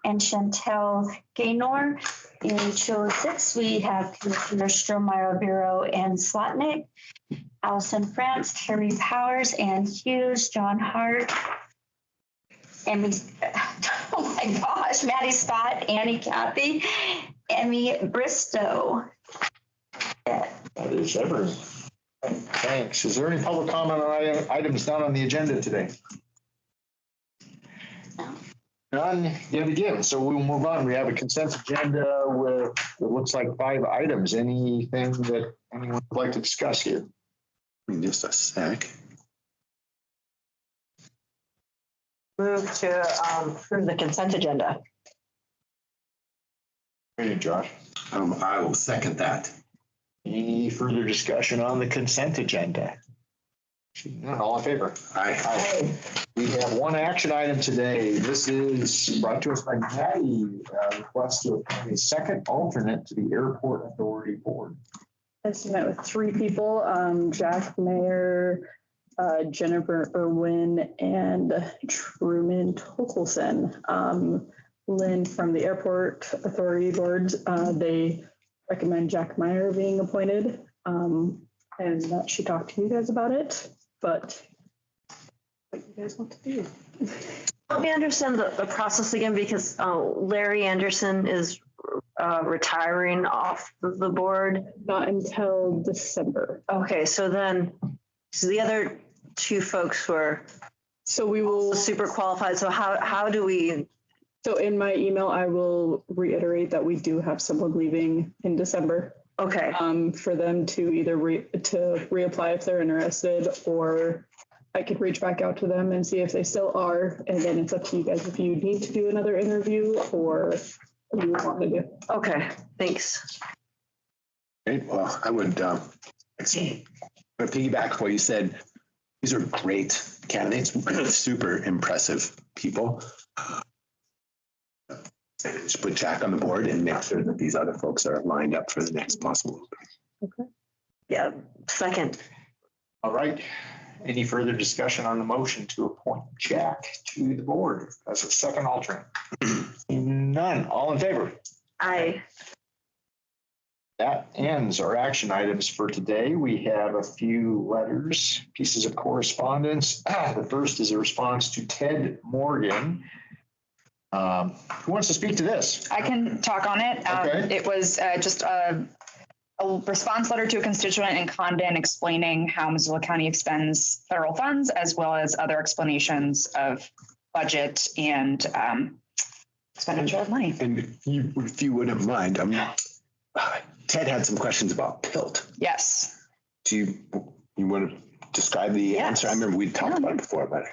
and Chantel Gaynor. In HO6, we have Commissioner Strohmeyer, Bureau, and Slotnick, Allison France, Terry Powers, Ann Hughes, John Hart, Emmy, oh my gosh, Maddie Scott, Annie Cathy, Emmy Bristow. That is everything. Thanks. Is there any public comment on items not on the agenda today? No. None yet again. So we'll move on. We have a consent agenda with, it looks like 5 items. Anything that anyone would like to discuss here? Just a sec. Move to approve the consent agenda. Hey, Josh. I will second that. Any further discussion on the consent agenda? None, all in favor? Aye. We have one action item today. This is brought to us by Patty, request to appoint a second alternate to the Airport Authority Board. I met with 3 people, Jack Mayer, Jennifer Irwin, and Truman Tokelson. Lynn from the Airport Authority Board, they recommend Jack Meyer being appointed, and that she talked to you guys about it, but what you guys want to do. Let me understand the process again, because Larry Anderson is retiring off the board. Not until December. Okay, so the other 2 folks were So we will super qualified. So how do we? So in my email, I will reiterate that we do have someone leaving in December. Okay. For them to either reapply if they're interested, or I could reach back out to them and see if they still are. And then it's up to you guys if you need to do another interview or what you want to do. Okay, thanks. Great. Well, I would piggyback what you said. These are great candidates, super impressive people. Just put Jack on the board and make sure that these other folks are lined up for the next possible. Okay. Yeah, second. All right. Any further discussion on the motion to appoint Jack to the board as a second alternate? None. All in favor? Aye. That ends our action items for today. We have a few letters, pieces of correspondence. The first is a response to Ted Morgan. Who wants to speak to this? I can talk on it. Okay. It was just a response letter to a constituent in Condon explaining how Missoula County expends federal funds, as well as other explanations of budget and expenditure of money. And if you wouldn't mind, Ted had some questions about PILT. Yes. Do you want to describe the answer? I remember we talked about it before, but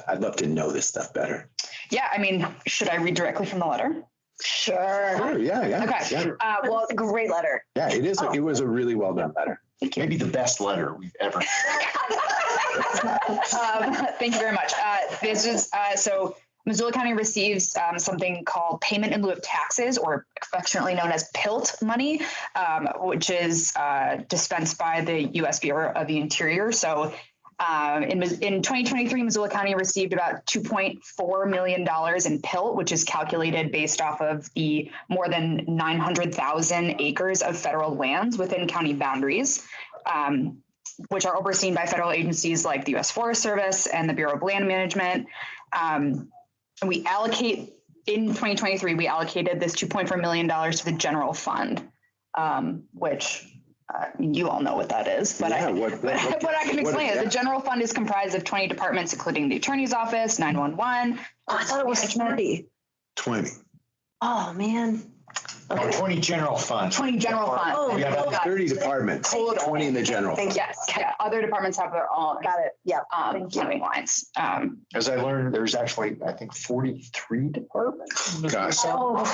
I'd love to know this stuff better. Yeah, I mean, should I read directly from the letter? Sure. Sure, yeah. Okay. Yeah. Well, it's a great letter. Yeah, it is. It was a really well done letter. Maybe the best letter we've ever. Thank you very much. This is so Missoula County receives something called payment in lieu of taxes, or affectionately known as PILT money, which is dispensed by the U.S. Bureau of the Interior. So in 2023, Missoula County received about $2.4 million in PILT, which is calculated based off of the more than 900,000 acres of federal lands within county boundaries, which are overseen by federal agencies like the U.S. Forest Service and the Bureau of Land Management. We allocate, in 2023, we allocated this $2.4 million to the general fund, which you all know what that is, but Yeah, but I can explain it. The general fund is comprised of 20 departments, including the Attorney's Office, 911. Oh, I thought it was 20. 20. Oh, man. Okay. 20 general fund. 20 general fund. Oh, We have got 30 departments, 20 in the general. Thank you. Yes. Yeah. Other departments have their own. Got it. Yeah. Funding lines. As I learned, there's actually, I think, 43 departments. Gosh. Oh,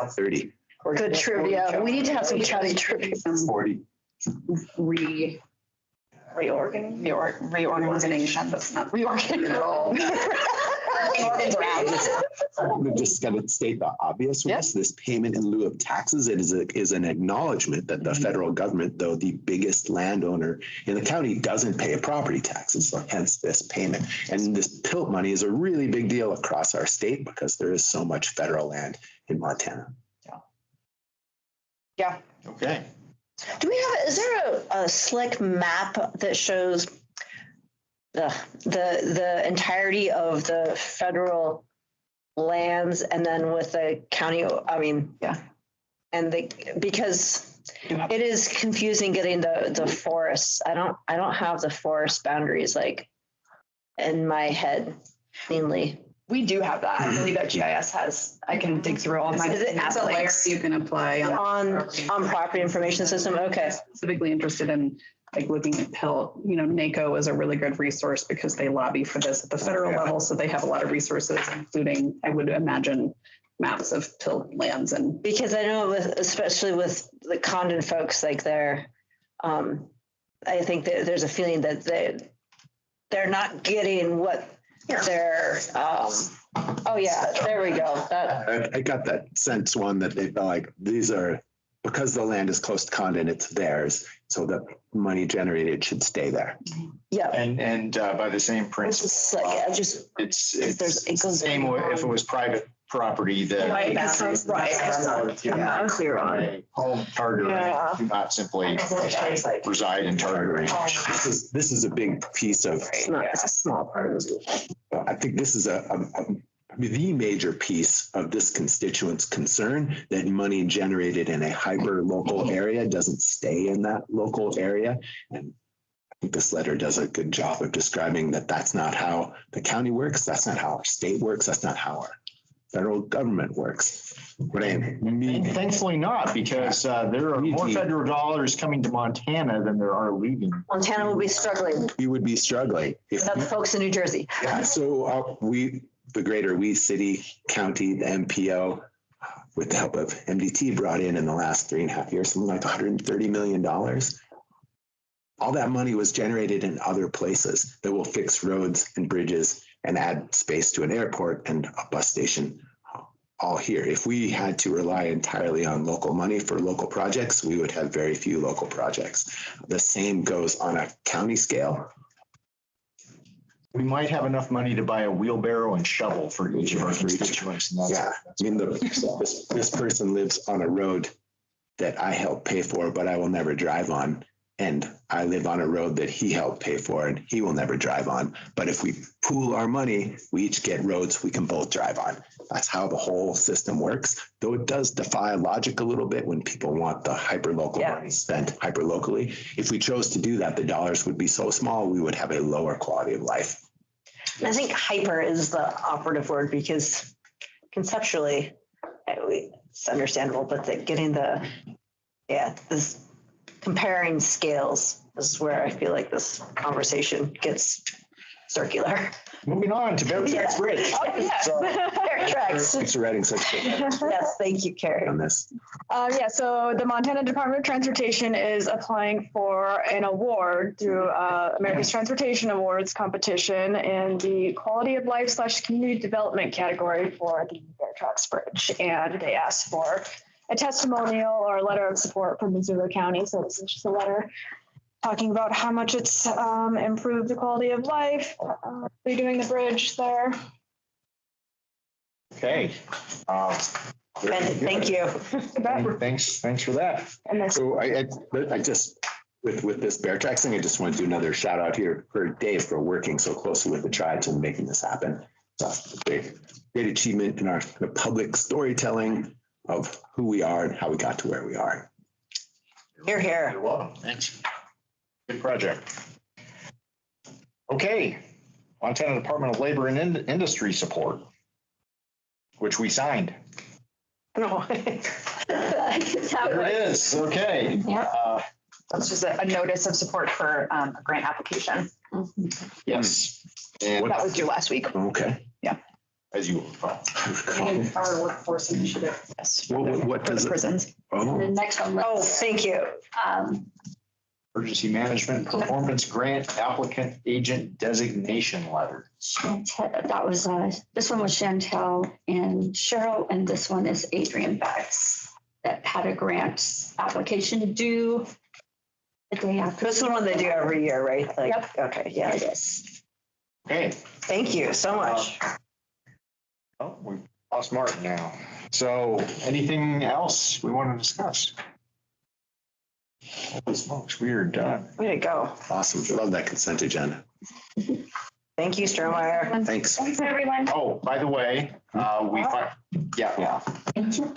30. good trivia. We need to have some county trivia. 40. Reorganization. That's not reorganization. Morgan's around. We just got to state the obvious with this payment in lieu of taxes. It is an acknowledgement that the federal government, though the biggest landowner in the county, doesn't pay property taxes. So hence this payment. And this PILT money is a really big deal across our state because there is so much federal land in Montana. Yeah. Okay. Do we have, is there a slick map that shows the entirety of the federal lands and then with the county, I mean, and because it is confusing getting the forests. I don't have the forest boundaries like in my head cleanly. We do have that. I believe that GIS has, I can dig through all my. It's a layer you can apply On property information system, okay. Specifically interested in like looking at PILT, NACO is a really good resource because they lobby for this at the federal level. So they have a lot of resources, including, I would imagine, maps of PILT lands. And because I know especially with the Condon folks, like I think that there's a feeling that they're not getting what they're, oh yeah, there we go. I got that sense that they felt like these are, because the land is close to Condon, it's theirs. So the money generated should stay there. Yeah. And by the same It's principle, just like, it it's the goes same way if it was private property that. Right, yeah, clear on it. Home Target Yeah. do not simply reside in Target. This is a big piece of, It's a small part of it. I think this is the major piece of this constituent's concern, that money generated in a hyper local area doesn't stay in that local area. And I think this letter does a good job of describing that that's not how the county works. That's not how our state works. That's not how our federal government works. But Thankfully not, because there are more federal dollars coming to Montana than there are leaving. Montana will be struggling we would be struggling if without the folks in New Jersey. Yeah, so the greater we city, county, the MPO, with the help of MDT, brought in the last 3.5 years, something like $130 million. All that money was generated in other places that will fix roads and bridges and add space to an airport and a bus station, all here. If we had to rely entirely on local money for local projects, we would have very few local projects. The same goes on a county scale. We might have enough money to buy a wheelbarrow and shovel for each of our constituents. And that's This person lives on a road that I help pay for, but I will never drive on. And I live on a road that he helped pay for and he will never drive on. But if we pool our money, we each get roads we can both drive on. That's how the whole system works. Though it does defy logic a little bit when people want the hyper-local money spent hyper-locally. If we chose to do that, the dollars would be so small, we would have a lower quality of life. I think hyper is the operative word because conceptually it's understandable, but getting this comparing scales is where I feel like this conversation gets circular. moving on to Beartracks Bridge. Oh, yeah. So, Bear tracks. Thanks for writing such good Yes, thank you, Carrie. on this. So the Montana Department of Transportation is applying for an award through America's Transportation Awards competition in the quality of life / community development category for the Beartracks Bridge. And they asked for a testimonial or a letter of support from Missoula County. So this is just a letter talking about how much it's improved the quality of life, redoing the bridge there. okay. Thank you. Thanks for that. And this, So I just, with this Beartracks thing, I just want to do another shout out here for Dave for working so closely with the tribes and making this happen. It's a great achievement in our public storytelling of who we are and how we got to where we are. You're here. You're welcome. Thanks. Good project. Okay. Montana Department of Labor and Industry support, which we signed. No. There it is. Okay. That's just a notice of support for a grant application. Yes. And That was due last week. Okay. as you. Our workforce initiative. Yes. What For does the it? prisons. The Oh, next one. Oh, thank you. Emergency Management Performance Grant Applicant Agent Designation Letter. That was, this one was Chantel and Cheryl, and this one is Adrian Betts that had a grant application due the day after. This is one they do every year, right? Like, Yep. okay, yeah. It is. Okay. Thank you so much. Oh, we've lost Martin now. So anything else we want to discuss? Holy smokes, we are done. Way to go. Awesome. Love that consent agenda. Thank you, Strohmeyer. Thanks. Thanks, everyone. Oh, by the way, yeah. Thank you.